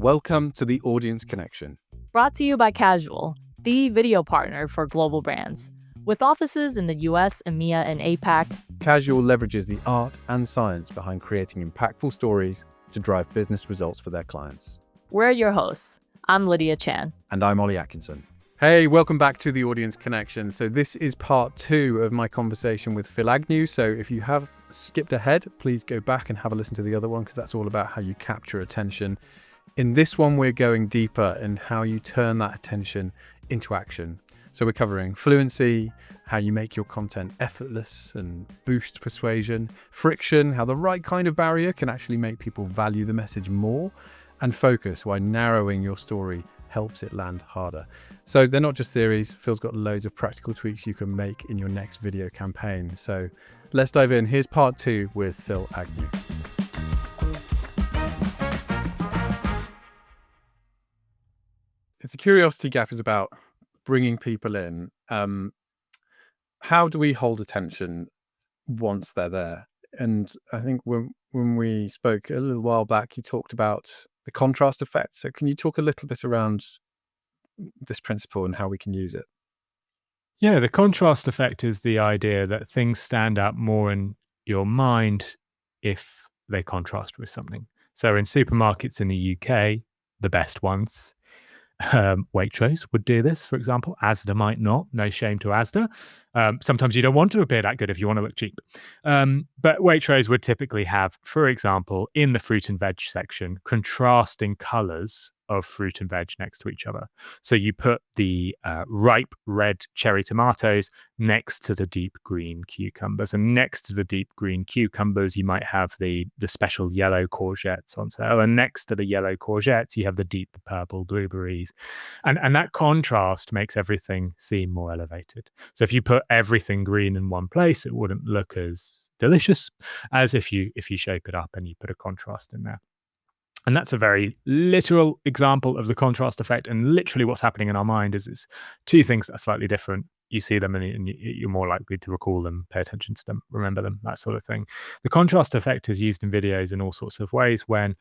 Welcome to the Audience Connection. Brought to you by Casual, the video partner for global brands. With offices in the US, EMEA, and APAC, Casual leverages the art and science behind creating impactful stories to drive business results for their clients. we're your hosts. I'm Lydia Chan. And I'm Ollie Atkinson. Hey, welcome back to the Audience Connection. So this is part 2 of my conversation with Phill Agnew. So if you have skipped ahead, please go back and have a listen to the other one, because that's all about how you capture attention. In this one, we're going deeper in how you turn that attention into action. So we're covering fluency, how you make your content effortless and boost persuasion, friction, how the right kind of barrier can actually make people value the message more, and focus, why narrowing your story helps it land harder. So they're not just theories. Phil's got loads of practical tweaks you can make in your next video campaign. So let's dive in. Here's part 2 with Phill Agnew. If the curiosity gap is about bringing people in, how do we hold attention once they're there? And I think when we spoke a little while back, you talked about the contrast effect. So can you talk a little bit around this principle and how we can use it? Yeah, the contrast effect is the idea that things stand out more in your mind if they contrast with something. So in supermarkets in the UK, the best ones, Waitrose would do this, for example. Asda might not. No shame to Asda. Sometimes you don't want to appear that good if you want to look cheap. But Waitrose would typically have, for example, in the fruit and veg section, contrasting colors of fruit and veg next to each other. So you put the ripe red cherry tomatoes next to the deep green cucumbers, and next to the deep green cucumbers you might have the special yellow courgettes on sale, and next to the yellow courgettes you have the deep purple blueberries, and that contrast makes everything seem more elevated. So if you put everything green in one place, it wouldn't look as delicious as if you shape it up and you put a contrast in there. And that's a very literal example of the contrast effect. And literally what's happening in our mind is it's two things that are slightly different. You see them and you're more likely to recall them, pay attention to them, remember them, that sort of thing. The contrast effect is used in videos in all sorts of ways when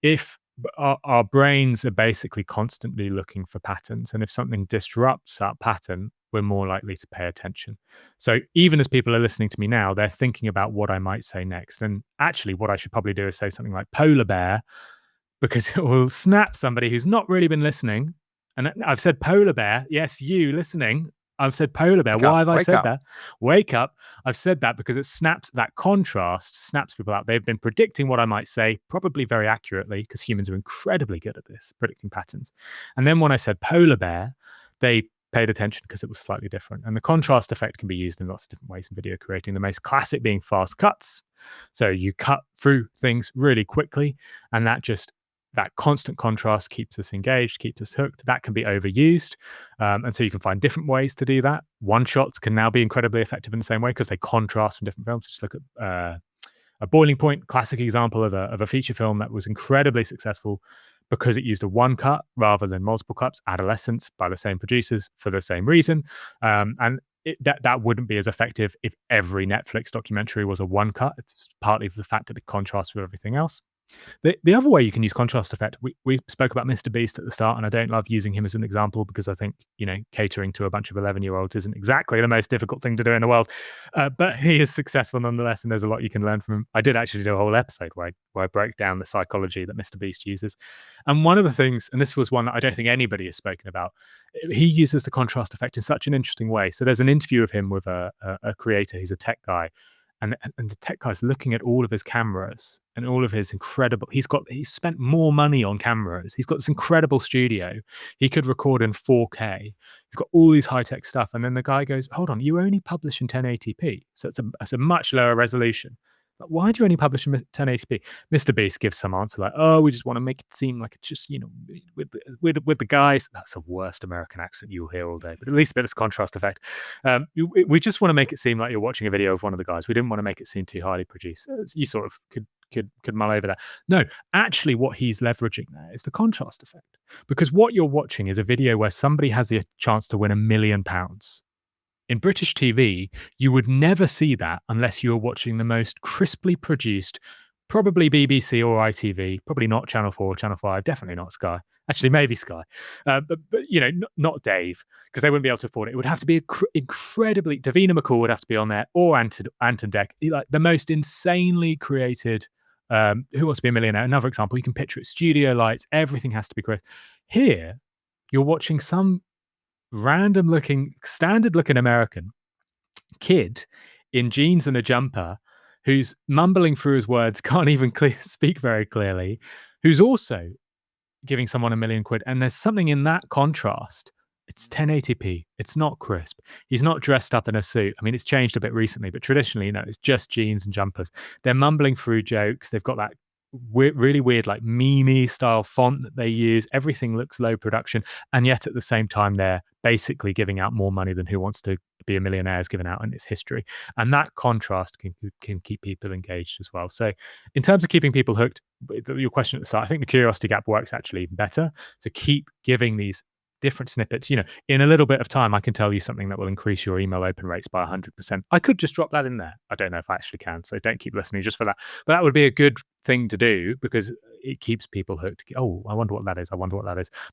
if our brains are basically constantly looking for patterns, and if something disrupts that pattern, we're more likely to pay attention. So even as people are listening to me now, they're thinking about what I might say next. And actually what I should probably do is say something like polar bear, because it will snap somebody who's not really been listening. And I've said polar bear. Yes, you listening. I've said polar bear. Why have I said that? Wake up. I've said that because it snaps, that contrast snaps people out. They've been predicting what I might say, probably very accurately, because humans are incredibly good at this, predicting patterns. And then when I said polar bear, they paid attention because it was slightly different. And the contrast effect can be used in lots of different ways in video creating, the most classic being fast cuts. So you cut through things really quickly, and that constant contrast keeps us engaged, keeps us hooked. That can be overused. And so you can find different ways to do that. One shots can now be incredibly effective in the same way because they contrast from different films. Just look at A Boiling Point, classic example of a feature film that was incredibly successful because it used a one cut rather than multiple cuts. Adolescence, by the same producers for the same reason. And that wouldn't be as effective if every Netflix documentary was a one cut. It's partly the fact that it contrasts with everything else. The other way you can use contrast effect, we spoke about MrBeast at the start, and I don't love using him as an example because I think, catering to a bunch of 11-year-olds isn't exactly the most difficult thing to do in the world. But he is successful nonetheless, and there's a lot you can learn from him. I did actually do a whole episode where I broke down the psychology that MrBeast uses. And one of the things, and this was one that I don't think anybody has spoken about, he uses the contrast effect in such an interesting way. So there's an interview of him with a creator. He's a tech guy. And the tech guy's looking at all of his cameras and all of his incredible, he's spent more money on cameras. He's got this incredible studio. He could record in 4K. He's got all these high-tech stuff. And then the guy goes, hold on, you only publish in 1080p. So it's a much lower resolution. But why do you only publish in 1080p? MrBeast gives some answer like, oh, we just want to make it seem like it's just, with the guys. That's the worst American accent you'll hear all day, but at least a bit of contrast effect. We just want to make it seem like you're watching a video of one of the guys. We didn't want to make it seem too highly produced. You sort of could mull over that. No, actually what he's leveraging there is the contrast effect, because what you're watching is a video where somebody has the chance to win £1 million. In British TV, you would never see that unless you were watching the most crisply produced, probably BBC or ITV, probably not Channel 4, Channel 5, definitely not Sky. Actually, maybe Sky, but not Dave, because they wouldn't be able to afford it. It would have to be incredibly. Davina McCall would have to be on there, or Anton Deck, like the most insanely created. Who Wants to Be a Millionaire? Another example. You can picture it. Studio lights. Everything has to be created. Here, you're watching some random-looking, standard-looking American kid in jeans and a jumper who's mumbling through his words, can't even speak very clearly, who's also giving someone £1 million. And there's something in that contrast. It's 1080p. It's not crisp. He's not dressed up in a suit. I mean, it's changed a bit recently, but traditionally, it's just jeans and jumpers. They're mumbling through jokes. They've got that really weird, like meme style font that they use. Everything looks low production. And yet at the same time, they're basically giving out more money than Who Wants to Be a Millionaire has given out in its history. And that contrast can keep people engaged as well. So in terms of keeping people hooked, your question at the start, I think the curiosity gap works actually even better. So keep giving these different snippets. In a little bit of time, I can tell you something that will increase your email open rates by 100%. I could just drop that in there. I don't know if I actually can, so don't keep listening just for that. But that would be a good thing to do because it keeps people hooked. Oh, I wonder what that is.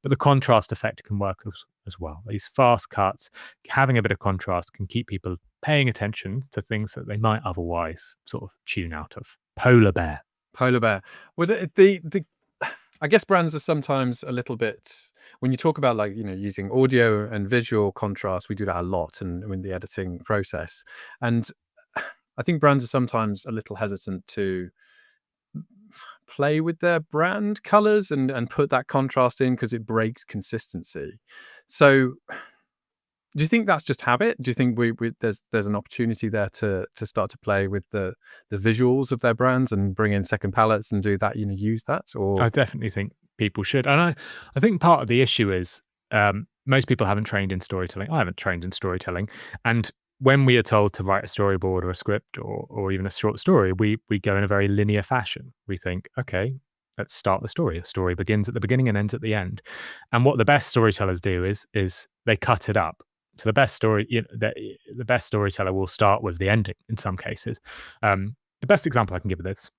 But the contrast effect can work as well. These fast cuts, having a bit of contrast can keep people paying attention to things that they might otherwise sort of tune out of. Polar bear. Well, the I guess brands are sometimes a little bit, when you talk about using audio and visual contrast, we do that a lot in the editing process. And I think brands are sometimes a little hesitant to play with their brand colors and put that contrast in because it breaks consistency. So do you think that's just habit? Do you think there's an opportunity there to start to play with the visuals of their brands and bring in second palettes and do that, use that? Or I definitely think people should. And I think part of the issue is most people haven't trained in storytelling. I haven't trained in storytelling. And when we are told to write a storyboard or a script or even a short story, we go in a very linear fashion. We think, okay, let's start the story. A story begins at the beginning and ends at the end. And what the best storytellers do is they cut it up. So the best storyteller will start with the ending in some cases. The best example I can give of this,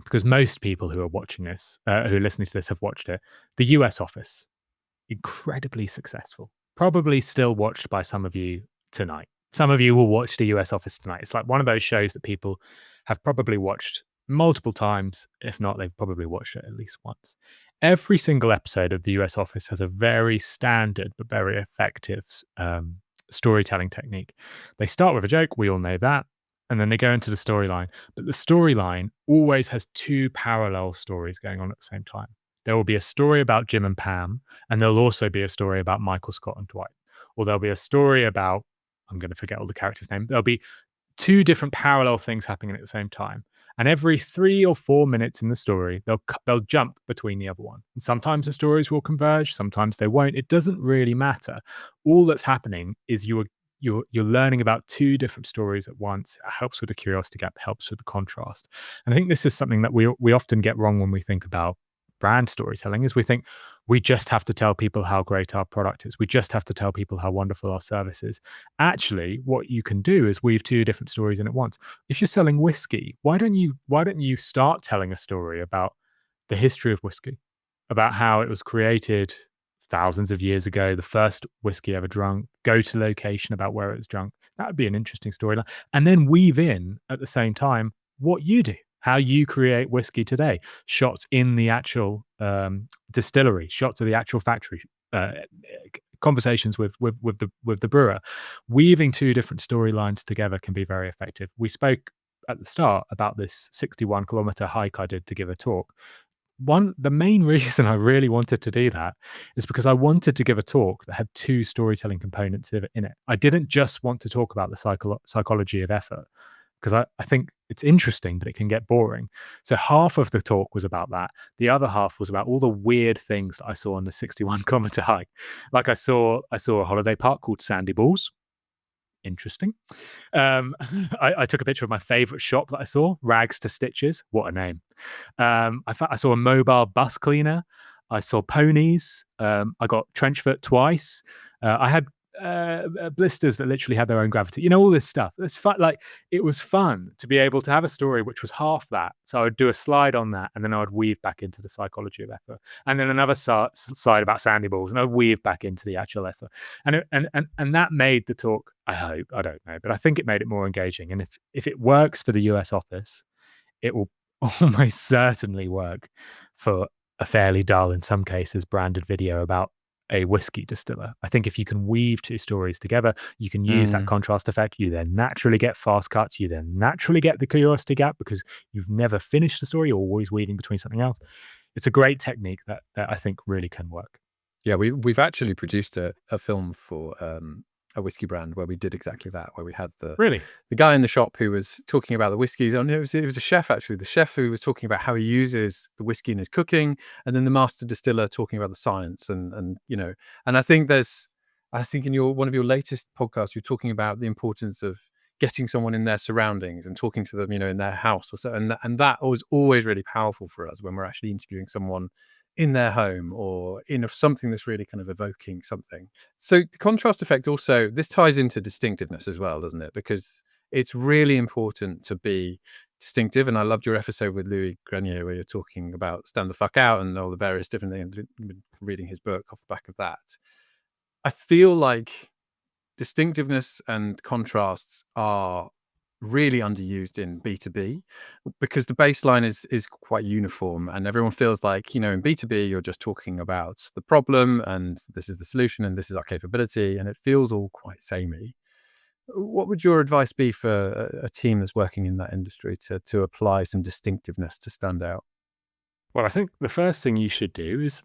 because most people who are watching this, who are listening to this, have watched it. The US Office, incredibly successful. Probably still watched by some of you tonight. Some of you will watch the US Office tonight. It's like one of those shows that people have probably watched multiple times. If not, they've probably watched it at least once. Every single episode of the US Office has a very standard but very effective storytelling technique. They start with a joke, we all know that, and then they go into the storyline. But the storyline always has two parallel stories going on at the same time. There will be a story about Jim and Pam, and there'll also be a story about Michael, Scott, and Dwight. Or there'll be a story about, I'm going to forget all the characters' names. There'll be two different parallel things happening at the same time. And every 3 or 4 minutes in the story, they'll jump between the other one. And sometimes the stories will converge, sometimes they won't. It doesn't really matter. All that's happening is you're learning about two different stories at once. It helps with the curiosity gap, helps with the contrast. And I think this is something that we often get wrong when we think about brand storytelling, is we think we just have to tell people how great our product is. We just have to tell people how wonderful our service is. Actually, what you can do is weave two different stories in at once. If you're selling whiskey, why don't you start telling a story about the history of whiskey, about how it was created thousands of years ago, the first whiskey ever drunk, go to location about where it was drunk. That would be an interesting storyline. And then weave in at the same time what you do, how you create whiskey today, shots in the actual distillery, shots of the actual factory, conversations with the brewer. Weaving two different storylines together can be very effective. We spoke at the start about this 61-kilometer hike I did to give a talk. The main reason I really wanted to do that is because I wanted to give a talk that had two storytelling components in it. I didn't just want to talk about the psychology of effort, because I think it's interesting, but it can get boring. So half of the talk was about that. The other half was about all the weird things that I saw on the 61-kilometer hike. Like I saw a holiday park called Sandy Balls. Interesting. I took a picture of my favorite shop that I saw, Rags to Stitches. What a name. I saw a mobile bus cleaner. I saw ponies. I got trench foot twice. I had blisters that literally had their own gravity. All this stuff. It's fun. Like, it was fun to be able to have a story which was half that. So I would do a slide on that, and then I would weave back into the psychology of effort, and then another side about sandy balls, and I'd weave back into the actual effort. And that made the talk, I hope, I don't know, but I think it made it more engaging. And if it works for the US office, it will almost certainly work for a fairly dull, in some cases, branded video about a whiskey distiller. I think if you can weave two stories together, you can use that contrast effect. You then naturally get fast cuts. You then naturally get the curiosity gap because you've never finished the story. You're always weaving between something else. It's a great technique that I think really can work. Yeah, we've actually produced a film for a whiskey brand where we did exactly that, where we had the guy in the shop who was talking about the whiskeys. And it was a chef, actually, the chef who was talking about how he uses the whiskey in his cooking, and then the master distiller talking about the science. And I think in one of your latest podcasts, you're talking about the importance of getting someone in their surroundings and talking to them, in their house or so. And that was always really powerful for us when we're actually interviewing someone in their home or in something that's really kind of evoking something. So the contrast effect also, this ties into distinctiveness as well, doesn't it? Because it's really important to be distinctive. And I loved your episode with Louis Grenier where you're talking about stand the fuck out and all the various different things, reading his book off the back of that. I feel like distinctiveness and contrasts are really underused in B2B because the baseline is quite uniform and everyone feels like, in B2B, you're just talking about the problem and this is the solution and this is our capability, and it feels all quite samey. What would your advice be for a team that's working in that industry to apply some distinctiveness to stand out? Well, I think the first thing you should do is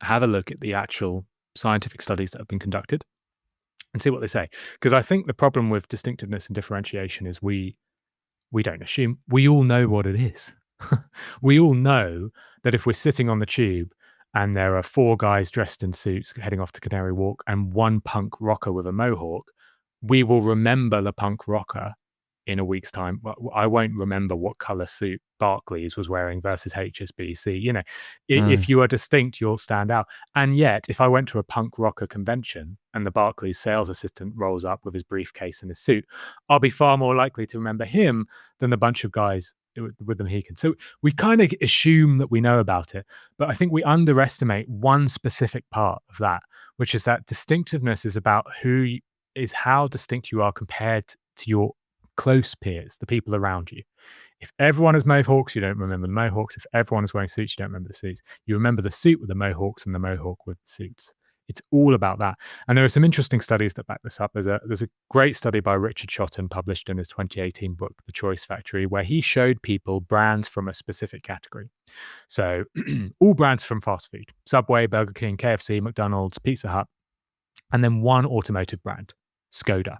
have a look at the actual scientific studies that have been conducted and see what they say. Because I think the problem with distinctiveness and differentiation is we don't assume. We all know what it is. We all know that if we're sitting on the tube and there are 4 guys dressed in suits heading off to Canary Walk and 1 punk rocker with a mohawk, we will remember the punk rocker in a week's time. Well, I won't remember what color suit Barclays was wearing versus HSBC. If you are distinct, you'll stand out. And yet, if I went to a punk rocker convention and the Barclays sales assistant rolls up with his briefcase and his suit, I'll be far more likely to remember him than the bunch of guys with the Mohicans. So we kind of assume that we know about it, but I think we underestimate one specific part of that, which is that distinctiveness is about how distinct you are compared to your close peers, the people around you. If everyone has mohawks, you don't remember the mohawks. If everyone is wearing suits, you don't remember the suits. You remember the suit with the mohawks and the mohawk with the suits. It's all about that. And there are some interesting studies that back this up. There's a great study by Richard Shotton published in his 2018 book, The Choice Factory, where he showed people brands from a specific category. So all brands from fast food, Subway, Burger King, KFC, McDonald's, Pizza Hut, and then one automotive brand, Skoda.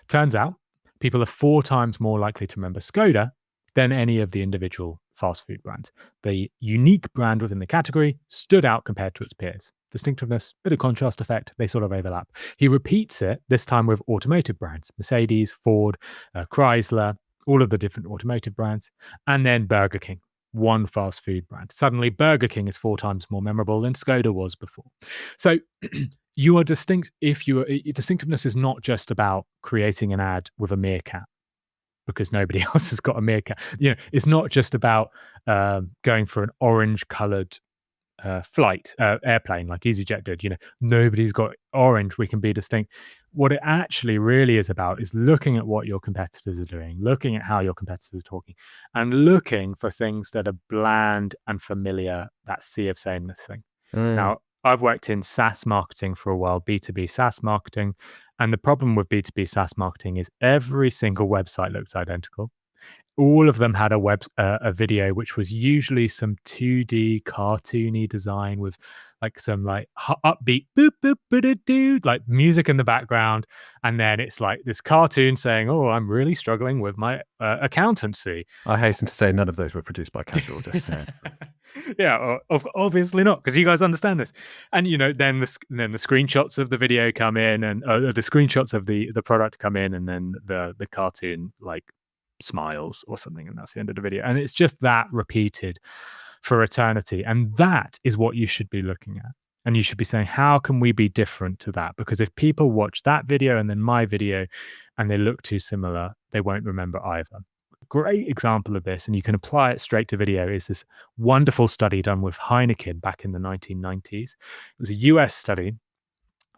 Turns out people are 4 times more likely to remember Skoda than any of the individual fast food brands. The unique brand within the category stood out compared to its peers. Distinctiveness, bit of contrast effect, they sort of overlap. He repeats it, this time with automotive brands, Mercedes, Ford, Chrysler, all of the different automotive brands, and then Burger King, one fast food brand. Suddenly, Burger King is 4 times more memorable than Skoda was before. So you are distinct distinctiveness is not just about creating an ad with a meerkat because nobody else has got a meerkat. It's not just about going for an orange colored airplane like EasyJet did. Nobody's got orange. We can be distinct. What it actually really is about is looking at what your competitors are doing, looking at how your competitors are talking, and looking for things that are bland and familiar, that sea of sameness thing. Now, I've worked in SaaS marketing for a while, B2B SaaS marketing. And the problem with B2B SaaS marketing is every single website looks identical. All of them had a video, which was usually some 2D cartoony design with like some like upbeat boop boop boop doo like music in the background, and then it's like this cartoon saying, "Oh, I'm really struggling with my accountancy." I hasten to say none of those were produced by Casual. Just saying. Yeah, obviously not, because you guys understand this. And then the screenshots of the video come in, and the screenshots of the product come in, and then the cartoon like smiles or something, and that's the end of the video. And it's just that repeated for eternity, and that is what you should be looking at. And you should be saying, how can we be different to that? Because if people watch that video and then my video and they look too similar, they won't remember either. Great example of this, and you can apply it straight to video, is this wonderful study done with Heineken back in the 1990s. It was a US study,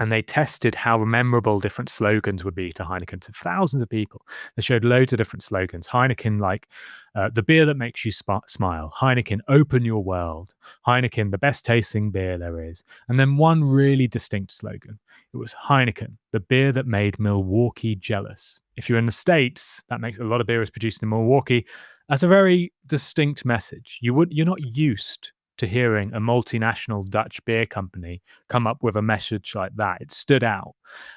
and they tested how memorable different slogans would be to Heineken to thousands of people. They showed loads of different slogans. Heineken, like the beer that makes you smile. Heineken, open your world. Heineken, the best tasting beer there is. And then one really distinct slogan. It was Heineken, the beer that made Milwaukee jealous. If you're in the States, that makes a lot of beer is produced in Milwaukee. That's a very distinct message. You're not used to hearing a multinational Dutch beer company come up with a message like that. It stood out.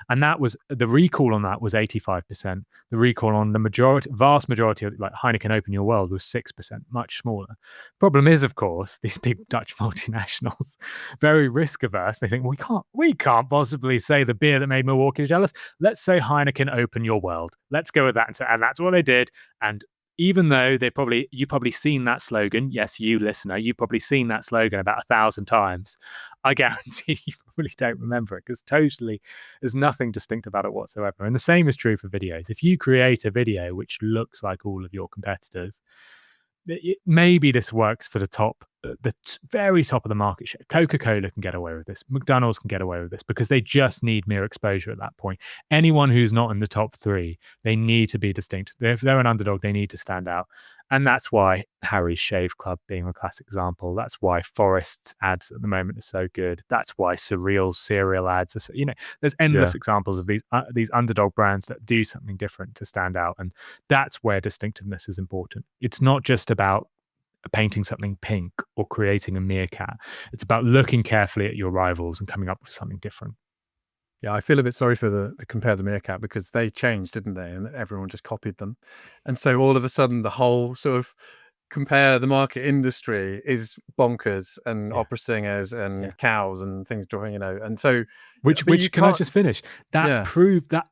And that was, the recall on that was 85%. The recall on the vast majority of like Heineken Open Your World was 6%, much smaller. Problem is, of course, these big Dutch multinationals, very risk averse. They think, well, we can't possibly say the beer that made Milwaukee jealous. Let's say Heineken Open Your World. Let's go with that. And that's what they did. And even though you've probably seen that slogan, yes, you listener, you've probably seen that slogan about 1,000 times. I guarantee you probably don't remember it because totally there's nothing distinct about it whatsoever. And the same is true for videos. If you create a video which looks like all of your competitors, maybe this works for the very top of the market share. Coca-Cola can get away with this. McDonald's can get away with this because they just need mere exposure at that point. Anyone who's not in the top three, they need to be distinct. If they're an underdog, they need to stand out. And that's why Harry's Shave Club being a classic example. That's why Forest's ads at the moment are so good. That's why Surreal's cereal ads are so, there's endless examples of these underdog brands that do something different to stand out. And that's where distinctiveness is important. It's not just about painting something pink or creating a meerkat. It's about looking carefully at your rivals and coming up with something different. Yeah, I feel a bit sorry for the compare the meerkat because they changed, didn't they? And everyone just copied them. And so all of a sudden the whole sort of compare the market industry is bonkers and opera singers and cows and things, and so which can I just finish? That proved that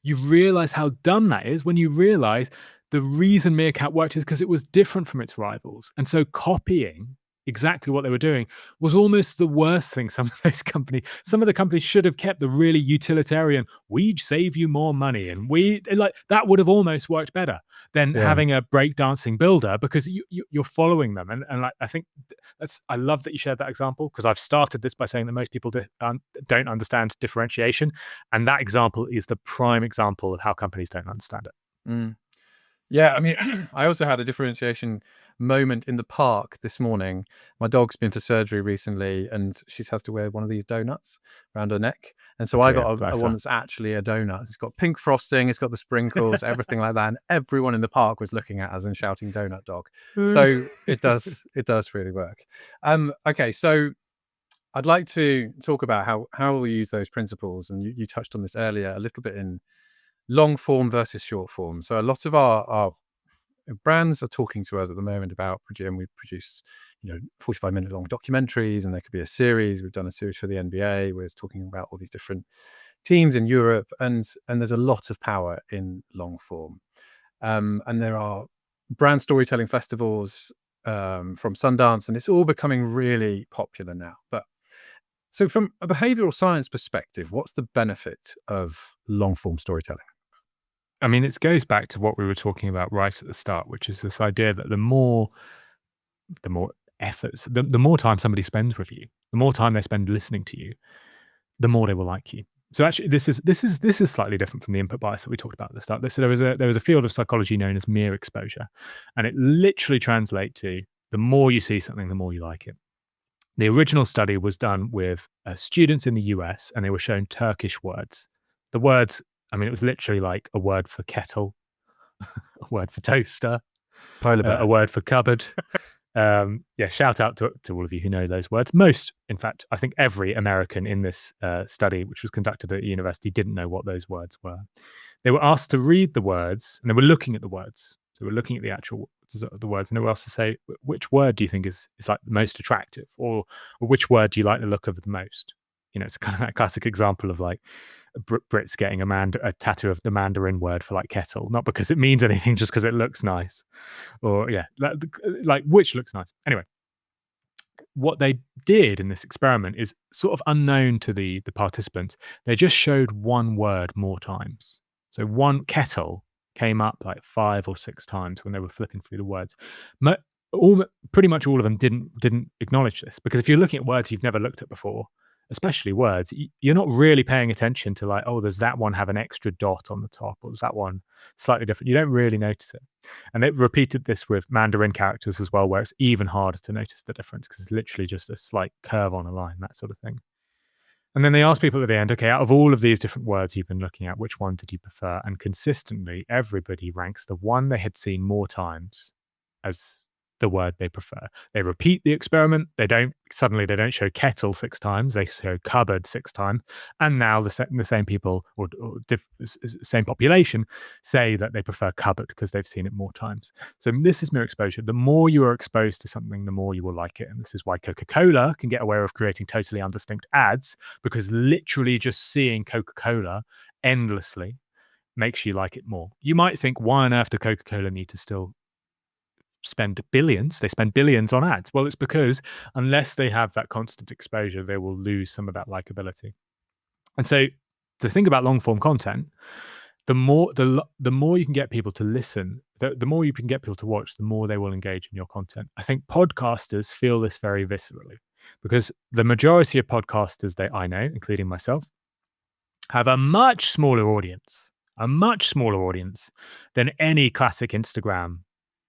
you realize how dumb that is when you realize the reason Meerkat worked is because it was different from its rivals. And so copying exactly what they were doing was almost the worst thing. Some of the companies should have kept the really utilitarian, we'd save you more money. And that would have almost worked better than having a breakdancing builder because you're following them. And I think I love that you shared that example because I've started this by saying that most people don't understand differentiation. And that example is the prime example of how companies don't understand it. Mm. Yeah, I mean, I also had a differentiation moment in the park this morning. My dog's been for surgery recently and she has to wear one of these donuts around her neck. And so I got a one that's actually a donut. It's got pink frosting, it's got the sprinkles, everything like that. And everyone in the park was looking at us and shouting donut dog. So it does really work. Okay, so I'd like to talk about how we use those principles. And you touched on this earlier a little bit in long form versus short form. So a lot of our brands are talking to us at the moment about, and we produce 45-minute long documentaries, and there could be a series. We've done a series for the NBA. We're talking about all these different teams in Europe, and there's a lot of power in long form. And there are brand storytelling festivals from Sundance, and it's all becoming really popular now. But so from a behavioral science perspective, what's the benefit of long form storytelling? I mean, it goes back to what we were talking about right at the start, which is this idea that the more efforts, the more time somebody spends with you, the more time they spend listening to you, the more they will like you. So actually, this is slightly different from the input bias that we talked about at the start. So there was a field of psychology known as mere exposure, and it literally translates to the more you see something, the more you like it. The original study was done with students in the US, and they were shown Turkish words. The words, I mean, it was literally like a word for kettle, a word for toaster, a word for cupboard. Shout out to all of you who know those words. Most, in fact, I think every American in this study, which was conducted at a university, didn't know what those words were. They were asked to read the words, and they were looking at the words. So we're looking at the actual the words, and they were asked to say, which word do you think is like the most attractive, or which word do you like the look of the most? It's kind of that classic example of like Brits getting a tattoo of the Mandarin word for like kettle, not because it means anything, just because it looks nice, or like which looks nice. Anyway, what they did in this experiment is sort of unknown to the participants. They just showed one word more times. So one kettle came up like 5 or 6 times when they were flipping through the words. Pretty much all of them didn't acknowledge this, because if you're looking at words you've never looked at before, especially words, you're not really paying attention to like, oh, does that one have an extra dot on the top, or is that one slightly different? You don't really notice it. And they repeated this with Mandarin characters as well, where it's even harder to notice the difference because it's literally just a slight curve on a line, that sort of thing. And then they asked people at the end, okay, out of all of these different words you've been looking at, which one did you prefer? And consistently, everybody ranks the one they had seen more times as the word they prefer. They repeat the experiment. They don't show kettle 6 times. They show cupboard 6 times. And now the same people or same population say that they prefer cupboard because they've seen it more times. So this is mere exposure. The more you are exposed to something, the more you will like it. And this is why Coca-Cola can get away with creating totally undistinct ads, because literally just seeing Coca-Cola endlessly makes you like it more. You might think, why on earth do Coca-Cola need to still spend billions? They spend billions on ads. Well, it's because unless they have that constant exposure, they will lose some of that likability. And so to think about long form content, the more you can get people to listen, the more you can get people to watch, the more they will engage in your content. I think podcasters feel this very viscerally, because the majority of podcasters that I know, including myself, have a much smaller audience than any classic Instagram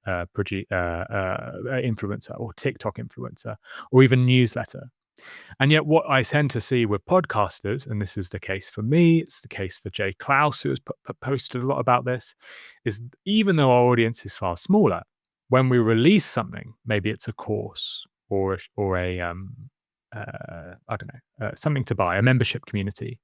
influencer or TikTok influencer or even newsletter. And yet what I tend to see with podcasters, and this is the case for me, it's the case for Jay Klaus, who has posted a lot about this, is even though our audience is far smaller, when we release something, maybe it's a course or a I don't know, something to buy, a membership community,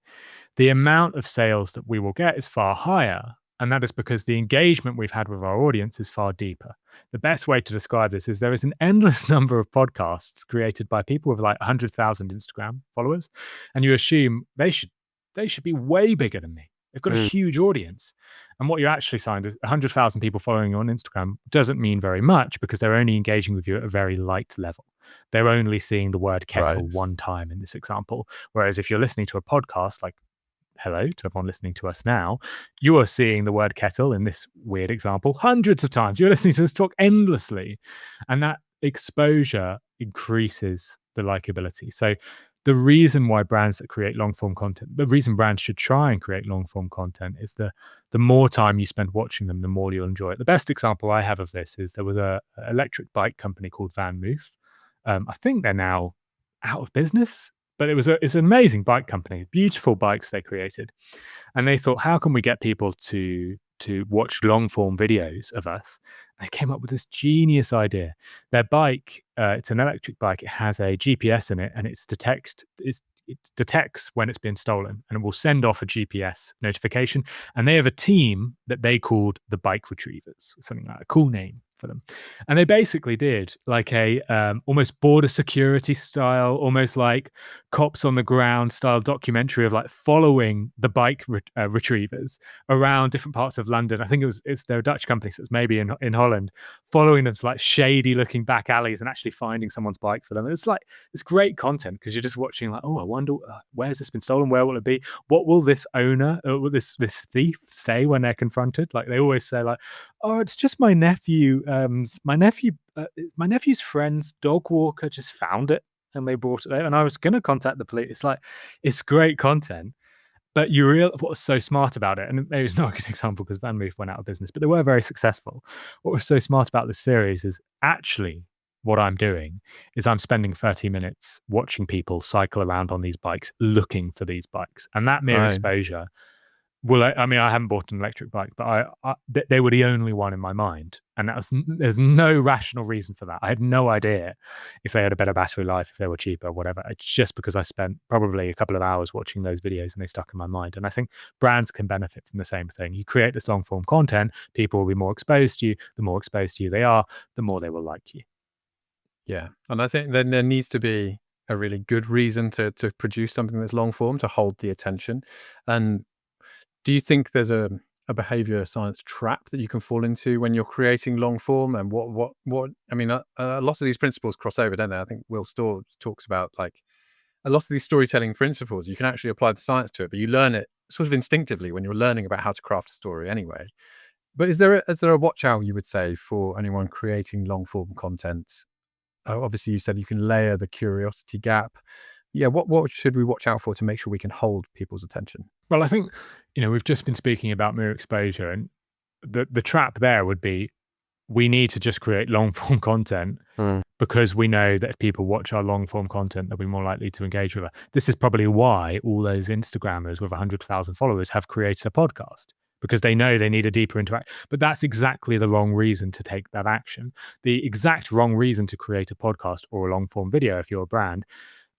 the amount of sales that we will get is far higher. And that is because the engagement we've had with our audience is far deeper. The best way to describe this is there is an endless number of podcasts created by people with like 100,000 Instagram followers, and you assume they should be way bigger than me. They've got a huge audience. And what you're actually signed is 100,000 people following you on Instagram doesn't mean very much, because they're only engaging with you at a very light level. They're only seeing the word kettle one time in this example. Whereas if you're listening to a podcast, like hello to everyone listening to us now, you are seeing the word kettle in this weird example hundreds of times. You're listening to us talk endlessly, and that exposure increases the likability. So the reason why brands that create long form content, the reason brands should try and create long form content, is the more time you spend watching them, the more you'll enjoy it. The best example I have of this is there was a electric bike company called Van Moof. I think they're now out of business, but it's an amazing bike company, beautiful bikes they created. And they thought, how can we get people to watch long form videos of us? They came up with this genius idea. Their bike, it's an electric bike. It has a GPS in it, and it detects when it's been stolen, and it will send off a GPS notification. And they have a team that they called the Bike Retrievers, something like a cool name for them. And they basically did like a almost border security style, almost like cops on the ground style documentary of like following the bike retrievers around different parts of London. I think they're a Dutch company, so it's maybe in Holland, following them to like shady looking back alleys and actually finding someone's bike for them. And it's like, it's great content, because you're just watching like, oh, I wonder where has this been stolen? Where will it be? What will this owner, will this thief say when they're confronted? Like they always say like, oh, it's just my nephew. My nephew's friend's dog walker just found it and they brought it there, and I was going to contact the police. It's like, it's great content. But what was so smart about it, and maybe it's not a good example because Van Moof went out of business, but they were very successful. What was so smart about this series is actually what I'm doing is I'm spending 30 minutes watching people cycle around on these bikes, looking for these bikes. And that mere exposure, I mean, I haven't bought an electric bike, but they were the only one in my mind. And there's no rational reason for that. I had no idea if they had a better battery life, if they were cheaper, whatever. It's just because I spent probably a couple of hours watching those videos and they stuck in my mind. And I think brands can benefit from the same thing. You create this long form content, people will be more exposed to you. The more exposed to you they are, the more they will like you. Yeah. And I think then there needs to be a really good reason to produce something that's long form, to hold the attention. And do you think there's a a behavior science trap that you can fall into when you're creating long form? And what I mean, a lot of these principles cross over, don't they? I think Will Storr talks about like a lot of these storytelling principles. You can actually apply the science to it, but you learn it sort of instinctively when you're learning about how to craft a story anyway. But is there a watch out, you would say, for anyone creating long form content? Obviously, you said you can layer the curiosity gap. Yeah, what should we watch out for to make sure we can hold people's attention? Well, I think, we've just been speaking about mere exposure, and the trap there would be we need to just create long form content because we know that if people watch our long form content, they'll be more likely to engage with it. This is probably why all those Instagrammers with 100,000 followers have created a podcast, because they know they need a deeper interaction. But that's exactly the wrong reason to take that action. The exact wrong reason to create a podcast or a long form video, if you're a brand,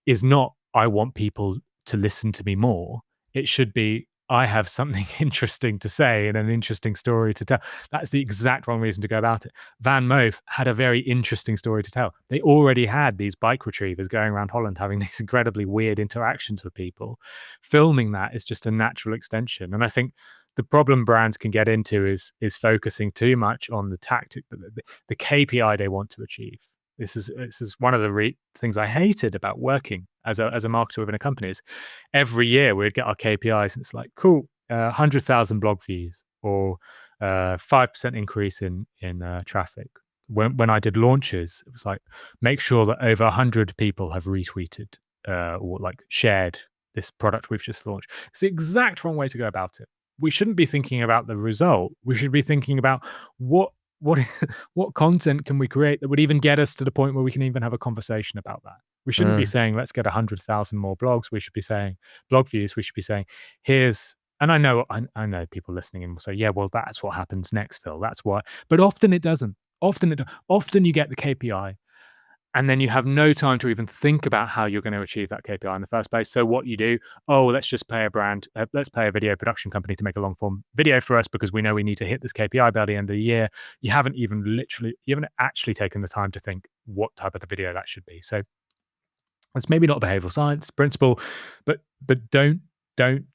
is not, I want people to listen to me more. It should be, I have something interesting to say and an interesting story to tell. That's the exact wrong reason to go about it. Van Moof had a very interesting story to tell. They already had these bike retrievers going around Holland having these incredibly weird interactions with people. Filming that is just a natural extension. And I think the problem brands can get into is focusing too much on the tactic, the KPI they want to achieve. This is one of the things I hated about working as a marketer within a company. Is every year we'd get our KPIs and it's like, cool, 100,000 blog views or 5% increase in traffic. When I did launches, it was like, make sure that over 100 people have retweeted or like shared this product we've just launched. It's the exact wrong way to go about it. We shouldn't be thinking about the result. We should be thinking about what content can we create that would even get us to the point where we can even have a conversation about that. We shouldn't be saying, let's get 100,000 more blogs. We should be saying blog views. We should be saying, and I know people listening in will say, yeah, well, that's what happens next, Phil. That's why. But often it doesn't. Often you get the KPI and then you have no time to even think about how you're going to achieve that KPI in the first place. So what you do, let's just pay let's pay a video production company to make a long form video for us because we know we need to hit this KPI by the end of the year. You haven't actually taken the time to think what type of the video that should be. So it's maybe not a behavioral science principle, but don't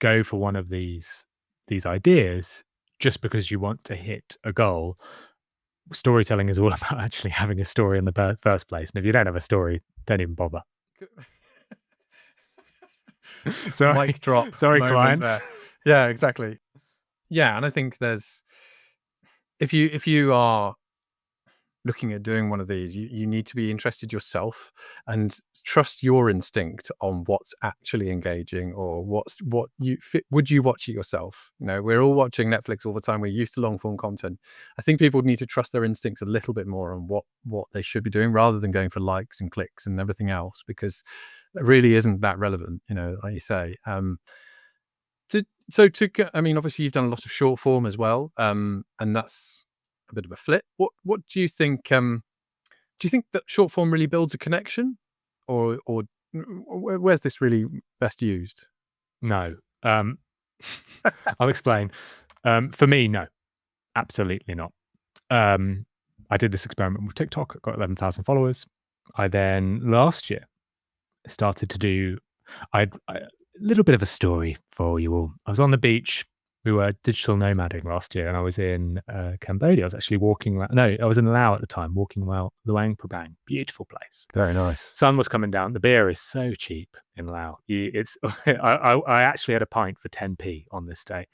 go for one of these ideas just because you want to hit a goal. Storytelling is all about actually having a story in the first place. And if you don't have a story, don't even bother. Sorry, Mic drop. Sorry, clients. There. Yeah, exactly. Yeah, and I think there's if you are looking at doing one of these, you need to be interested yourself and trust your instinct on what's actually engaging or would you watch it yourself? We're all watching Netflix all the time. We're used to long form content. I think people need to trust their instincts a little bit more on what they should be doing rather than going for likes and clicks and everything else, because it really isn't that relevant, like you say. I mean, obviously you've done a lot of short form as well, and that's a bit of a flip. What do you think? Do you think that short form really builds a connection, or where's this really best used? No, I'll explain. For me, no, absolutely not. I did this experiment with TikTok. I got 11,000 followers. I then last year started to do a little bit of a story for you all. I was on the beach. We were digital nomading last year, and I was in Cambodia. I was actually I was in Laos at the time, walking around Luang Prabang. Beautiful place. Very nice. Sun was coming down. The beer is so cheap in Laos. I actually had a pint for 10p on this day.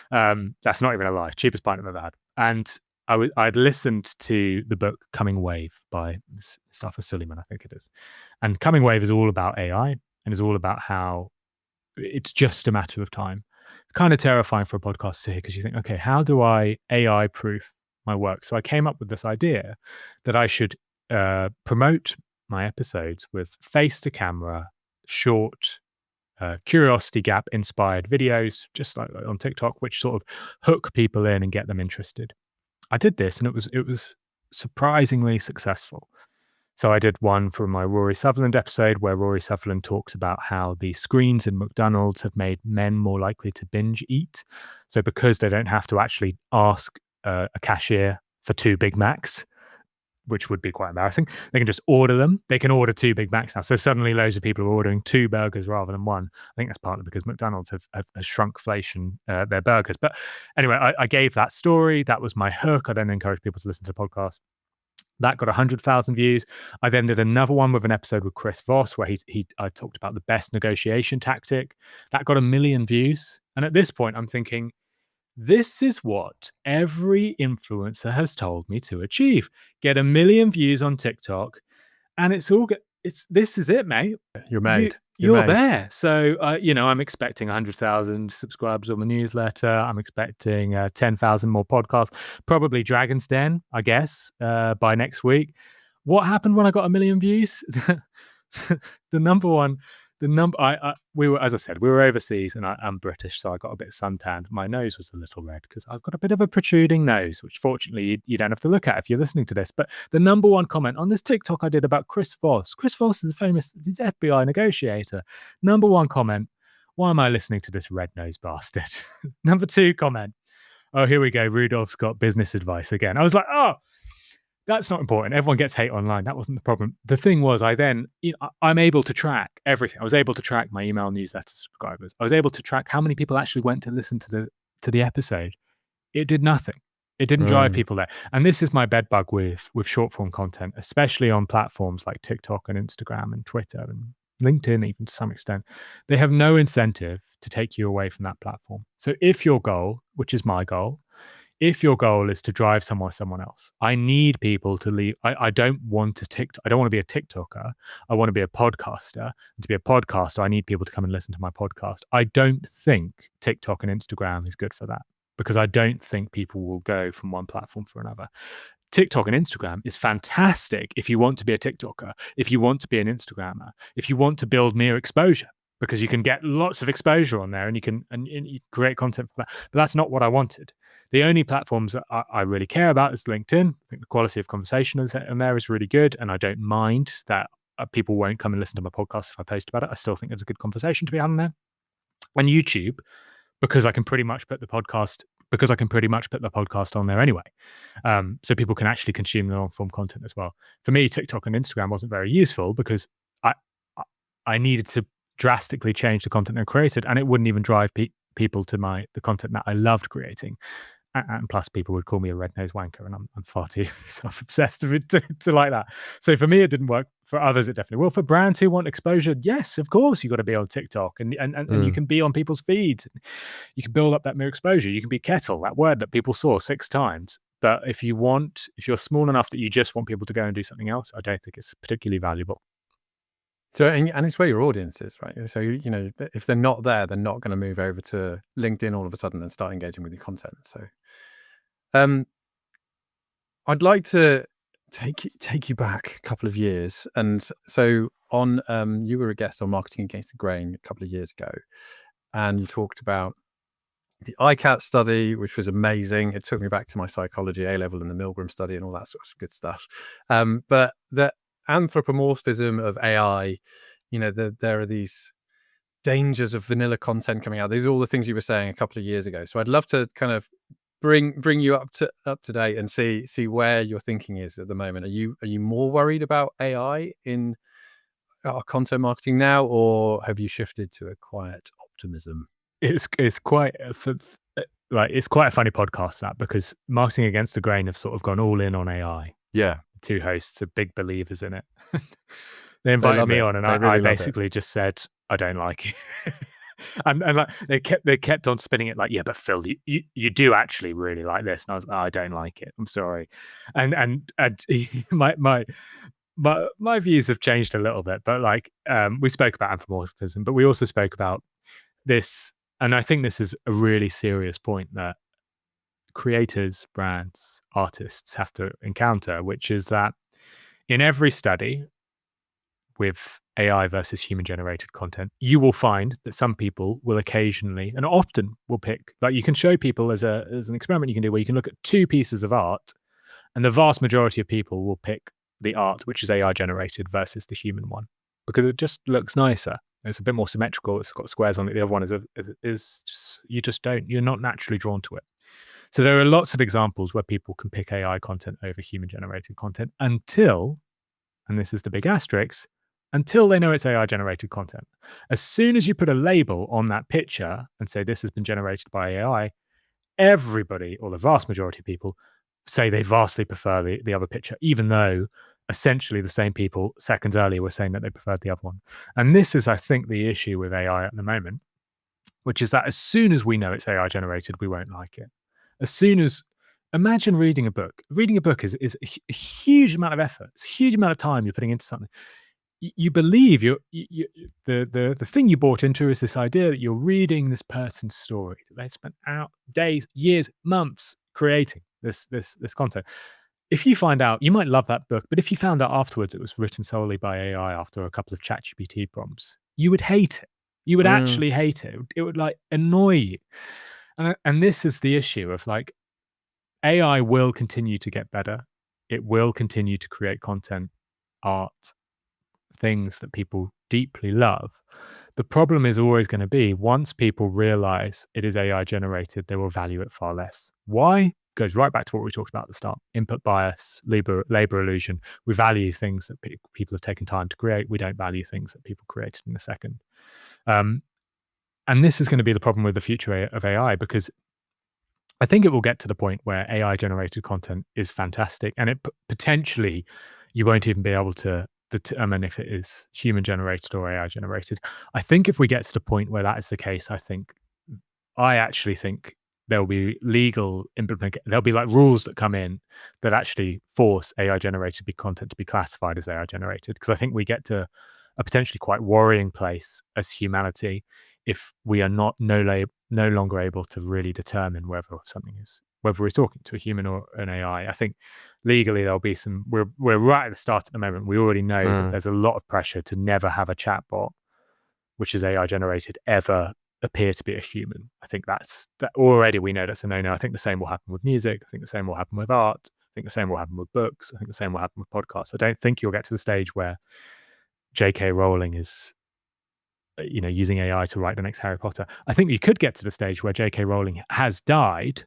That's not even a lie. Cheapest pint I've ever had. And I'd listened to the book Coming Wave by Mustafa Suleyman, I think it is. And Coming Wave is all about AI and is all about how it's just a matter of time. It's kind of terrifying for a podcast to hear because you think, okay, how do I AI proof my work? So I came up with this idea that I should promote my episodes with face to camera, short, curiosity gap inspired videos, just like on TikTok, which sort of hook people in and get them interested. I did this and it was surprisingly successful. So I did one for my Rory Sutherland episode where Rory Sutherland talks about how the screens in McDonald's have made men more likely to binge eat. So because they don't have to actually ask a cashier for 2 Big Macs, which would be quite embarrassing. They can just order them. They can order 2 Big Macs now. So suddenly loads of people are ordering 2 burgers rather than 1. I think that's partly because McDonald's have shrunkflation their burgers. But anyway, I gave that story. That was my hook. I then encouraged people to listen to the podcast. That got 100,000 views. I then did another one with an episode with Chris Voss where I talked about the best negotiation tactic. That got 1 million views. And at this point, I'm thinking, this is what every influencer has told me to achieve. Get 1 million views on TikTok, and this is it, mate. You're made. You're there. So, I'm expecting 100,000 subscribers on the newsletter. I'm expecting 10,000 more podcasts, probably Dragon's Den, I guess, by next week. What happened when I got 1 million views? We were, as I said, we were overseas, and I'm British, so I got a bit suntanned. My nose was a little red because I've got a bit of a protruding nose, which fortunately you don't have to look at if you're listening to this. But the number one comment on this TikTok I did about Chris Voss. Chris Voss is he's FBI negotiator. Number one comment, why am I listening to this red-nosed bastard? Number 2 comment, oh, here we go, Rudolph's got business advice again. I was like, oh, that's not important. Everyone gets hate online. That wasn't the problem. The thing was, I'm able to track everything. I was able to track my email newsletter subscribers. I was able to track how many people actually went to listen to the episode. It did nothing. It didn't drive people there. And this is my bedbug with short form content, especially on platforms like TikTok and Instagram and Twitter and LinkedIn, even to some extent. They have no incentive to take you away from that platform. So if your goal, which is my goal, if your goal is to drive someone else, I need people to leave. I don't want to be a TikToker. I want to be a podcaster. And to be a podcaster, I need people to come and listen to my podcast. I don't think TikTok and Instagram is good for that, because I don't think people will go from one platform for another. TikTok and Instagram is fantastic if you want to be a TikToker, if you want to be an Instagrammer, if you want to build mere exposure, because you can get lots of exposure on there and you can create content for that. But that's not what I wanted. The only platforms that I really care about is LinkedIn. I think the quality of conversation on there is really good, and I don't mind that people won't come and listen to my podcast if I post about it. I still think there's a good conversation to be had on there. And YouTube, because I can pretty much put the podcast on there anyway. So people can actually consume the long form content as well. For me, TikTok and Instagram wasn't very useful because I needed to drastically change the content I created, and it wouldn't even drive people to the content that I loved creating. And plus, people would call me a red-nosed wanker, and I'm far too self-obsessed to like that. So for me, it didn't work. For others, it definitely will. For brands who want exposure, yes, of course, you got to be on TikTok, and you can be on people's feeds. You can build up that mere exposure. You can be kettle, that word that people saw 6 times. But if you're small enough that you just want people to go and do something else, I don't think it's particularly valuable. So, and it's where your audience is, right? So, if they're not there, they're not going to move over to LinkedIn all of a sudden and start engaging with your content. So, I'd like to take you back a couple of years. And so you were a guest on Marketing Against the Grain a couple of years ago, and you talked about the ICAT study, which was amazing. It took me back to my psychology A-level and the Milgram study and all that sort of good stuff. But the anthropomorphism of AI, there are these dangers of vanilla content coming out. These are all the things you were saying a couple of years ago. So I'd love to kind of bring you up to date and see where your thinking is at the moment. Are you more worried about AI in our content marketing now, or have you shifted to a quiet optimism? It's quite a funny podcast, that, because Marketing Against the Grain have sort of gone all in on AI. Yeah. 2 hosts are big believers in it. They invited me on, and I basically just said I don't like it. and like they kept on spinning it like, yeah, but Phill, you do actually really like this, and I was like, I don't like it. I'm sorry. And my views have changed a little bit, but we spoke about anthropomorphism, but we also spoke about this, and I think this is a really serious point that creators, brands, artists have to encounter, which is that in every study with AI versus human-generated content, you will find that some people will occasionally, and often will pick, you can show people as an experiment you can do where you can look at 2 pieces of art, and the vast majority of people will pick the art which is AI-generated versus the human one, because it just looks nicer. It's a bit more symmetrical. It's got squares on it. The other one you're not naturally drawn to it. So there are lots of examples where people can pick AI content over human generated content until, and this is the big asterisk, until they know it's AI generated content. As soon as you put a label on that picture and say this has been generated by AI, everybody, or the vast majority of people, say they vastly prefer the other picture, even though essentially the same people seconds earlier were saying that they preferred the other one. And this is, I think, the issue with AI at the moment, which is that as soon as we know it's AI generated, we won't like it. As soon as, imagine reading a book. Reading a book is a huge amount of effort. It's a huge amount of time you're putting into something. You believe the thing you bought into is this idea that you're reading this person's story that they spent out days, years, months creating this content. If you find out, you might love that book, but if you found out afterwards it was written solely by AI after a couple of ChatGPT prompts, you would hate it. You would actually hate it. It would like annoy you. And this is the issue of like, AI will continue to get better. It will continue to create content, art, things that people deeply love. The problem is always going to be once people realize it is AI generated, they will value it far less. Why? Goes right back to what we talked about at the start. Input bias, labor illusion. We value things that people have taken time to create. We don't value things that people created in a second. And this is going to be the problem with the future of AI, because I think it will get to the point where AI generated content is fantastic, and it potentially you won't even be able to determine if it is human generated or AI generated. I think if we get to the point where that is the case, I actually think there'll be legal there'll be like rules that come in that actually force AI generated content to be classified as AI generated. Because I think we get to a potentially quite worrying place as humanity if we are no longer able to really determine whether we're talking to a human or an AI. I think legally there'll be some. We're right at the start at the moment. We already know that there's a lot of pressure to never have a chatbot, which is AI generated, ever appear to be a human. I think that already we know that's a no-no. I think the same will happen with music. I think the same will happen with art. I think the same will happen with books. I think the same will happen with podcasts. I don't think you'll get to the stage where J.K. Rowling is using AI to write the next Harry Potter. I think you could get to the stage where J.K. Rowling has died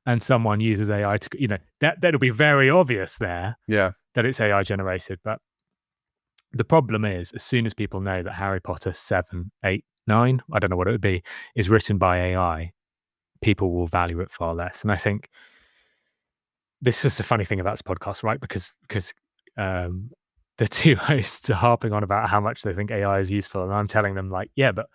and someone uses AI to, that'll be very obvious there that it's AI generated. But the problem is, as soon as people know that Harry Potter 7, 8, 9, I don't know what it would be, is written by AI, people will value it far less. And I think this is the funny thing about this podcast, right? Because the two hosts are harping on about how much they think AI is useful. And I'm telling them like, yeah, but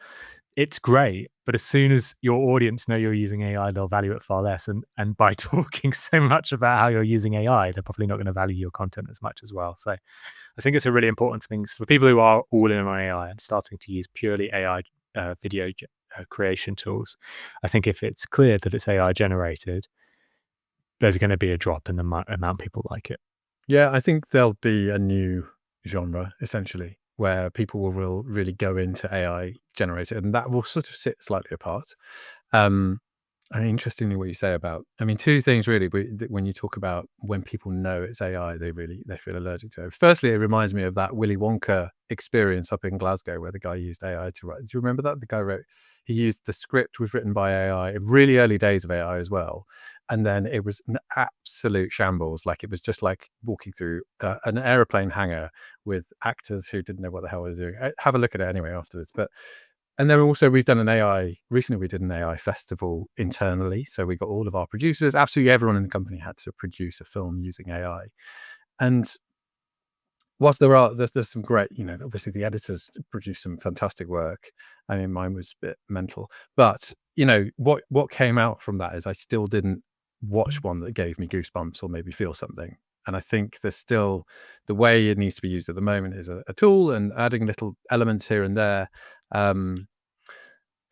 it's great. But as soon as your audience know you're using AI, they'll value it far less. And by talking so much about how you're using AI, they're probably not going to value your content as much as well. So I think it's a really important thing for people who are all in on AI and starting to use purely AI video creation tools. I think if it's clear that it's AI generated, there's going to be a drop in the amount people like it. Yeah, I think there'll be a new genre, essentially, where people will really go into AI generated, and that will sort of sit slightly apart. Interestingly, what you say about, two things really. When you talk about when people know it's AI, they feel allergic to it. Firstly, it reminds me of that Willy Wonka experience up in Glasgow where the guy used AI to write. Do you remember that? The guy he used the script was written by AI, really early days of AI as well. And then it was an absolute shambles. Like it was just like walking through an aeroplane hangar with actors who didn't know what the hell they were doing. Have a look at it anyway afterwards. And then also we did an AI festival internally. So we got all of our producers, absolutely everyone in the company had to produce a film using AI. And whilst there's some great, obviously the editors produce some fantastic work. Mine was a bit mental, but what came out from that is I still didn't watch one that gave me goosebumps or made me feel something. And I think there's still the way it needs to be used at the moment is a tool and adding little elements here and there.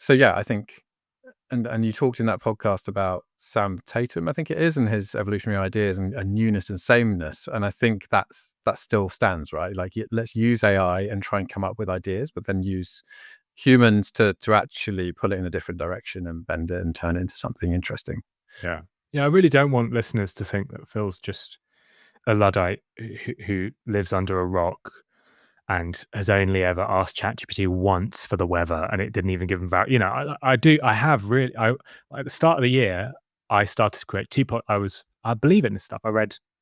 So yeah, I think, and you talked in that podcast about Sam Tatum, I think it is, and his evolutionary ideas and newness and sameness. And I think that still stands, right? Like let's use AI and try and come up with ideas, but then use humans to actually pull it in a different direction and bend it and turn it into something interesting. Yeah. I really don't want listeners to think that Phil's just a Luddite who lives under a rock and has only ever asked ChatGPT once for the weather, and it didn't even give him value. I at the start of the year, I started to create I believe in this stuff. I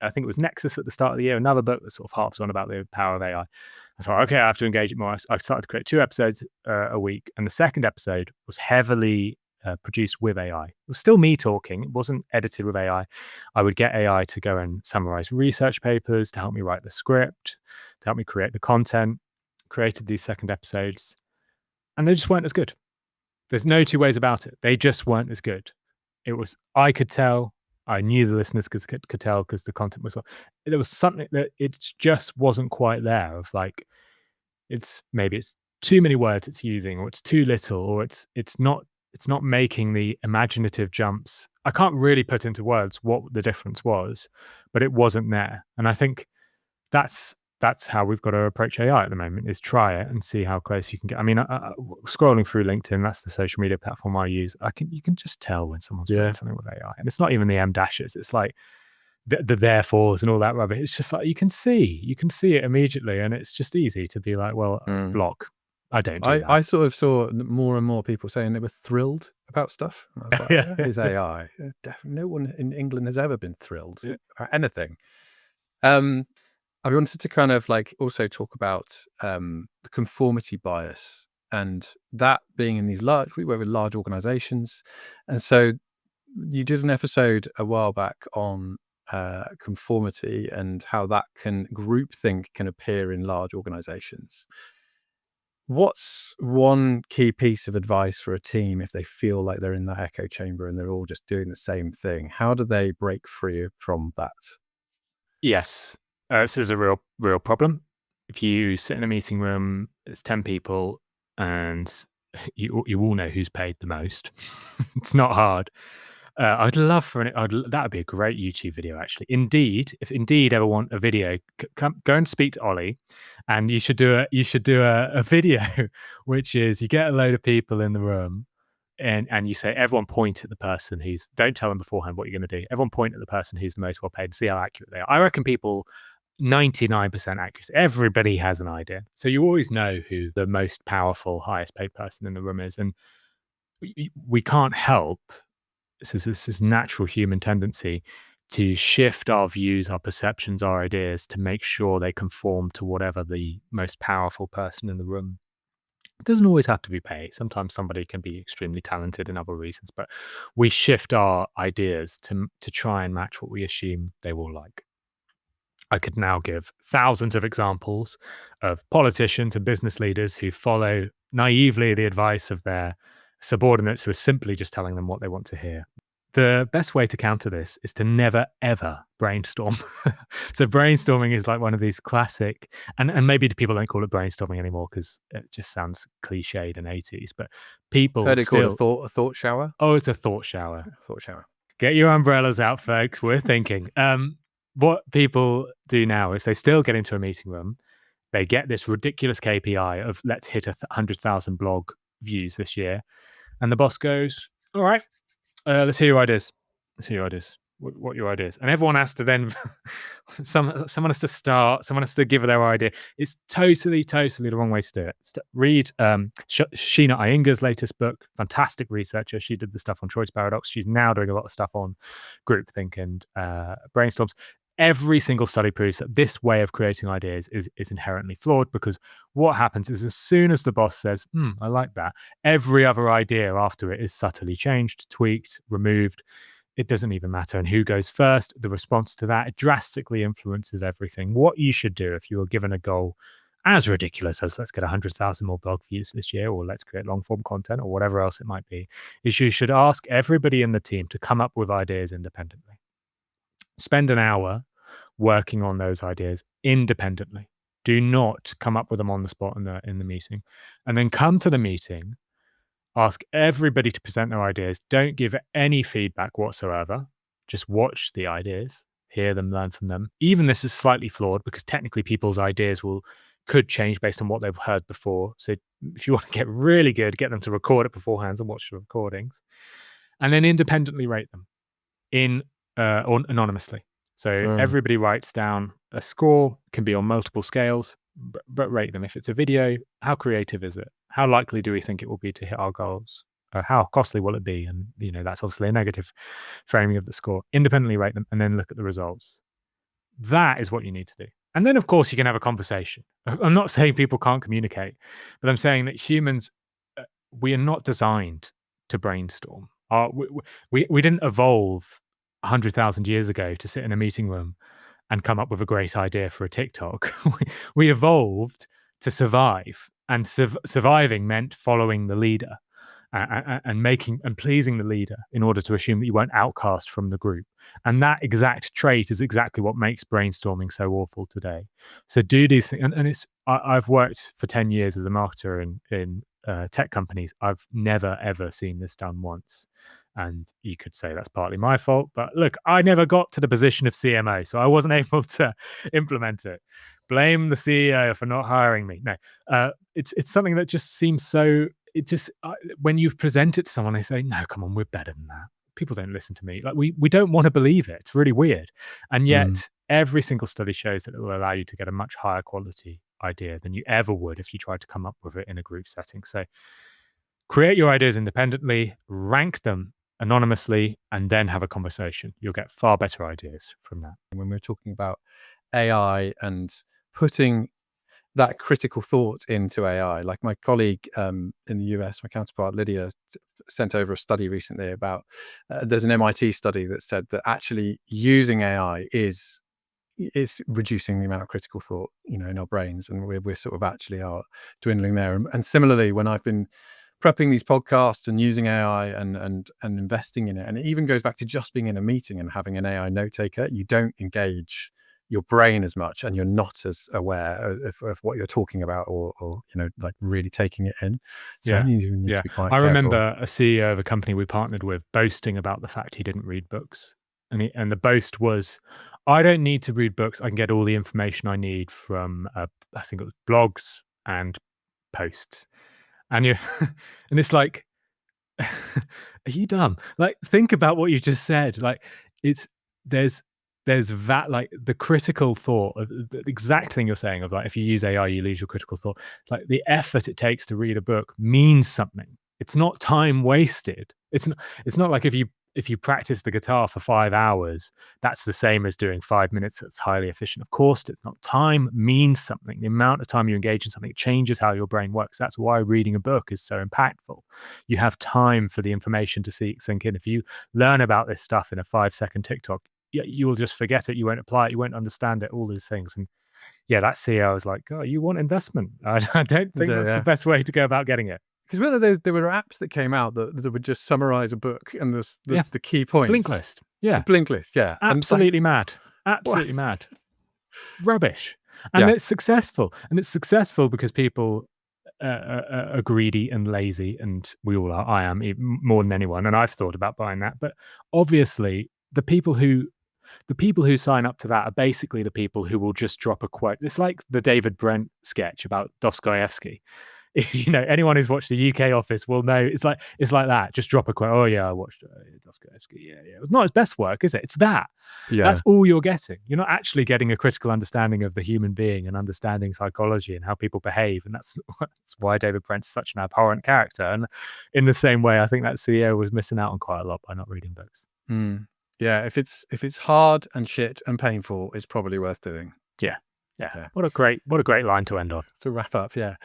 think it was Nexus at the start of the year, another book that sort of harps on about the power of AI. I thought, okay, I have to engage it more. I started to create 2 episodes a week. And the second episode was heavily produced with AI. It was still me talking. It wasn't edited with AI. I would get AI to go and summarize research papers, to help me write the script, to help me create the content. Created these second episodes, and they just weren't as good. There's no two ways about it. They just weren't as good. I could tell. I knew the listeners could tell because the content was. There was something that it just wasn't quite there. Of like, it's too many words it's using, or it's too little, or it's not making the imaginative jumps. I can't really put into words what the difference was, but it wasn't there. And I think that's how we've got to approach AI at the moment, is try it and see how close you can get. I mean, scrolling through LinkedIn, that's the social media platform I use. You can just tell when someone's doing something with AI, and it's not even the M dashes. It's like the therefores and all that rubbish. It's just like you can see it immediately, and it's just easy to be like, well, block. I don't do that. I sort of saw more and more people saying they were thrilled about stuff. And I was like, yeah, it's AI. Definitely no one in England has ever been thrilled about anything. I wanted to kind of like also talk about the conformity bias, and that being in we work with large organizations. And so you did an episode a while back on conformity and how that groupthink can appear in large organizations. What's one key piece of advice for a team if they feel like they're in that echo chamber and they're all just doing the same thing? How do they break free from that? Yes. This is a real problem. If you sit in a meeting room, it's 10 people, and you all know who's paid the most. It's not hard. I'd love that would be a great YouTube video, actually. If Indeed ever want a video, go and speak to Ollie, and you should do a video, which is you get a load of people in the room, and you say, everyone point at the person don't tell them beforehand what you're going to do. Everyone point at the person who's the most well paid and see how accurate they are. I reckon 99% accuracy. Everybody has an idea. So you always know who the most powerful, highest paid person in the room is. And we can't help, this is natural human tendency, to shift our views, our perceptions, our ideas to make sure they conform to whatever the most powerful person in the room. It doesn't always have to be paid. Sometimes somebody can be extremely talented in other reasons, but we shift our ideas to try and match what we assume they will like. I could now give thousands of examples of politicians and business leaders who follow naively the advice of their subordinates who are simply just telling them what they want to hear. The best way to counter this is to never, ever brainstorm. So brainstorming is like one of these classic, and maybe people don't call it brainstorming anymore because it just sounds cliched and 80s, but people heard it still... called a thought shower? Oh, it's a thought shower. Thought shower. Get your umbrellas out, folks. We're thinking. What people do now is they still get into a meeting room. They get this ridiculous KPI of let's hit 100,000 blog views this year. And the boss goes, all right, let's hear your ideas. Let's hear your ideas. What are your ideas? And everyone has to then, someone has to start, someone has to give their idea. It's totally the wrong way to do it. Read Sheena Iyengar's latest book, fantastic researcher. She did the stuff on choice paradox. She's now doing a lot of stuff on groupthink and brainstorms. Every single study proves that this way of creating ideas is inherently flawed, because what happens is as soon as the boss says, I like that, every other idea after it is subtly changed, tweaked, removed. It doesn't even matter. And who goes first, the response to that, it drastically influences everything. What you should do if you were given a goal as ridiculous as let's get 100,000 more blog views this year, or let's create long form content, or whatever else it might be, is you should ask everybody in the team to come up with ideas independently. Spend an hour working on those ideas independently. Do not come up with them on the spot in the meeting. And then come to the meeting, ask everybody to present their ideas. Don't give any feedback whatsoever. Just watch the ideas, hear them, learn from them. Even this is slightly flawed because technically people's ideas could change based on what they've heard before. So if you want to get really good, get them to record it beforehand and watch the recordings, and then independently rate them or anonymously. So everybody writes down a score, can be on multiple scales, but rate them. If it's a video, how creative is it? How likely do we think it will be to hit our goals? how costly will it be? And, that's obviously a negative framing of the score. Independently rate them and then look at the results. That is what you need to do. And then, of course, you can have a conversation. I'm not saying people can't communicate, but I'm saying that humans, we are not designed to brainstorm. We didn't evolve 100,000 years ago to sit in a meeting room and come up with a great idea for a TikTok. We evolved to survive, and surviving meant following the leader and making and pleasing the leader in order to assume that you weren't outcast from the group. And that exact trait is exactly what makes brainstorming so awful today. So do these things, and I've worked for 10 years as a marketer in tech companies. I've never ever seen this done once. And you could say that's partly my fault, but look, I never got to the position of CMO, so I wasn't able to implement it. Blame the CEO for not hiring me. No, it's something that just seems so. It just when you've presented to someone, they say, "No, come on, we're better than that." People don't listen to me. Like we don't want to believe it. It's really weird, and yet every single study shows that it will allow you to get a much higher quality idea than you ever would if you tried to come up with it in a group setting. So create your ideas independently, rank them anonymously, and then have a conversation. You'll get far better ideas from that. When we're talking about AI and putting that critical thought into AI, like my colleague in the US, my counterpart Lydia, sent over a study recently about there's an MIT study that said that actually using AI is reducing the amount of critical thought, in our brains, and we're sort of actually are dwindling there. And similarly, when I've been prepping these podcasts and using AI and investing in it, and it even goes back to just being in a meeting and having an AI note taker, you don't engage your brain as much, and you're not as aware of what you're talking about, or like really taking it in. So you need to be quite careful. I remember a CEO of a company we partnered with boasting about the fact he didn't read books, and the boast was, I don't need to read books. I can get all the information I need from I think it was blogs and posts. And you and it's like, are you dumb? Like, think about what you just said. Like, there's that, like, the critical thought of the exact thing you're saying of, like, if you use AI, you lose your critical thought. Like, the effort it takes to read a book means something. It's not time wasted. It's not like if you practice the guitar for 5 hours, that's the same as doing 5 minutes. That's highly efficient. Of course, it's not. Time means something. The amount of time you engage in something changes how your brain works. That's why reading a book is so impactful. You have time for the information to sink in. If you learn about this stuff in a 5-second TikTok, you will just forget it. You won't apply it. You won't understand it. All these things. And yeah, that CEO was like, "Oh, you want investment? I don't think that's the best way to go about getting it." Because whether there were apps that came out that would just summarize a book and the key points. Blink list. Yeah. Blink list. Yeah. Absolutely mad. Absolutely mad. Rubbish. And it's successful. And it's successful because people are greedy and lazy, and we all are. I am, even more than anyone. And I've thought about buying that. But obviously, the people who sign up to that are basically the people who will just drop a quote. It's like the David Brent sketch about Dostoevsky. Anyone who's watched the UK Office will know it's like that. Just drop a quote. Oh yeah, I watched Dostoevsky. Yeah. It's not his best work, is it? It's that. Yeah. That's all you're getting. You're not actually getting a critical understanding of the human being and understanding psychology and how people behave. And that's why David Brent's such an abhorrent character. And in the same way, I think that CEO was missing out on quite a lot by not reading books. Yeah, if it's hard and shit and painful, it's probably worth doing. Yeah. What a great line to end on. To wrap up, yeah.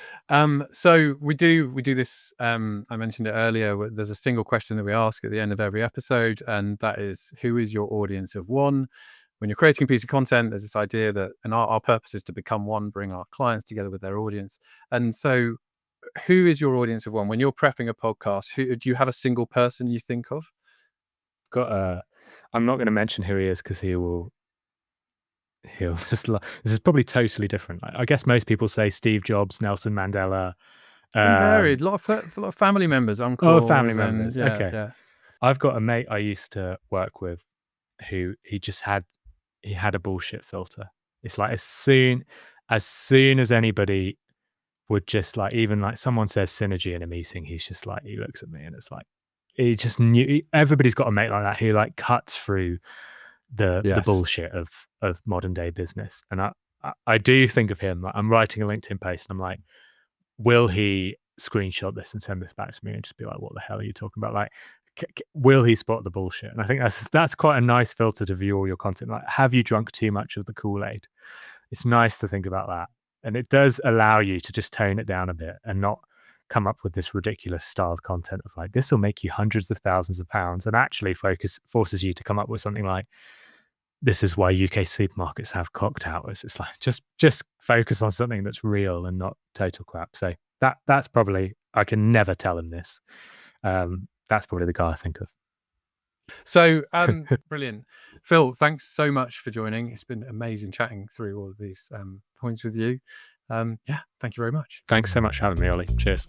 So we do this. I mentioned it earlier. There's a single question that we ask at the end of every episode, and that is, who is your audience of one? When you're creating a piece of content, there's this idea that, and our purpose is to become one, bring our clients together with their audience. And so, who is your audience of one? When you're prepping a podcast, who do you have a single person you think of? I'm not going to mention who he is because he'll just this is probably totally different. I guess most people say Steve Jobs, Nelson Mandela. Varied. A lot of family members, uncles. Oh, family members. Okay. Yeah. I've got a mate I used to work with who he had a bullshit filter. It's like as soon as anybody would just, like, even like someone says synergy in a meeting, he's just like, he looks at me and it's like, he just knew. Everybody's got a mate like that who, like, cuts through the bullshit of modern day business. And I do think of him, like, I'm writing a LinkedIn post and I'm like, will he screenshot this and send this back to me and just be like, what the hell are you talking about? Like, will he spot the bullshit? And I think that's quite a nice filter to view all your content. Like, have you drunk too much of the Kool-Aid? It's nice to think about that. And it does allow you to just tone it down a bit and not come up with this ridiculous styled content of like, this will make you hundreds of thousands of pounds, and actually forces you to come up with something like, this is why UK supermarkets have clocked hours. It's like, just focus on something that's real and not total crap. So that's probably, I can never tell him this. That's probably the guy I think of. So brilliant. Phill, thanks so much for joining. It's been amazing chatting through all of these points with you. Yeah, thank you very much. Thanks so much for having me, Ollie. Cheers.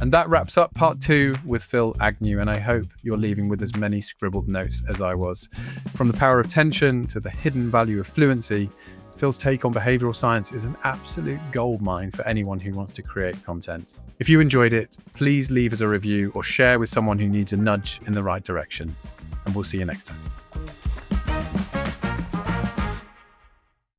And that wraps up part 2 with Phill Agnew, and I hope you're leaving with as many scribbled notes as I was. From the power of tension to the hidden value of fluency, Phil's take on behavioral science is an absolute goldmine for anyone who wants to create content. If you enjoyed it, please leave us a review or share with someone who needs a nudge in the right direction. And we'll see you next time.